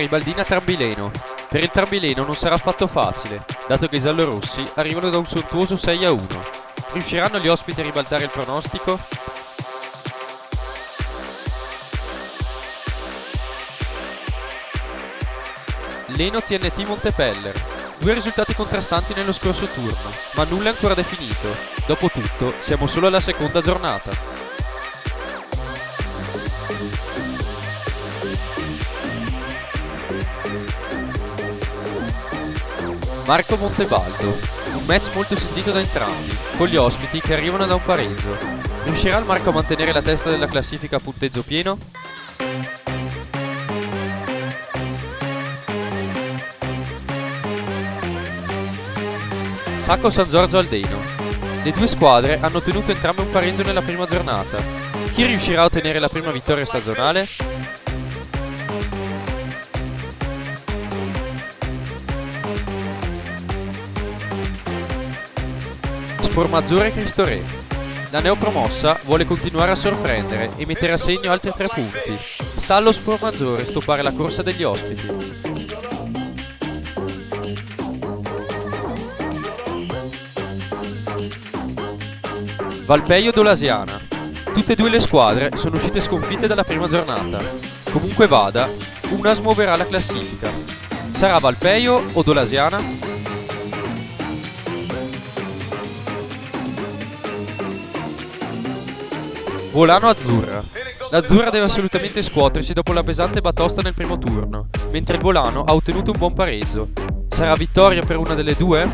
Garibaldina Trambileno. Per il Trambileno non sarà affatto facile, dato che i giallorossi arrivano da un sontuoso 6-1. Riusciranno gli ospiti a ribaltare il pronostico? Leno TNT Montepeller. Due risultati contrastanti nello scorso turno, ma nulla è ancora definito. Dopotutto, siamo solo alla seconda giornata. Marco Montebaldo. Un match molto sentito da entrambi, con gli ospiti che arrivano da un pareggio. Riuscirà il Marco a mantenere la testa della classifica a punteggio pieno? Sacco San Giorgio Aldeno. Le due squadre hanno ottenuto entrambe un pareggio nella prima giornata. Chi riuscirà a ottenere la prima vittoria stagionale? Spormaggiore Cristo Re. La neopromossa vuole continuare a sorprendere e mettere a segno altri 3 punti. Sta allo Spormaggiore stoppare la corsa degli ospiti. Valpeio Dolasiana. Tutte e due le squadre sono uscite sconfitte dalla prima giornata. Comunque vada, una smuoverà la classifica. Sarà Valpeio o Dolasiana? Volano Azzurra. L'Azzurra deve assolutamente scuotersi dopo la pesante batosta nel primo turno, mentre il Volano ha ottenuto un buon pareggio. Sarà vittoria per una delle due?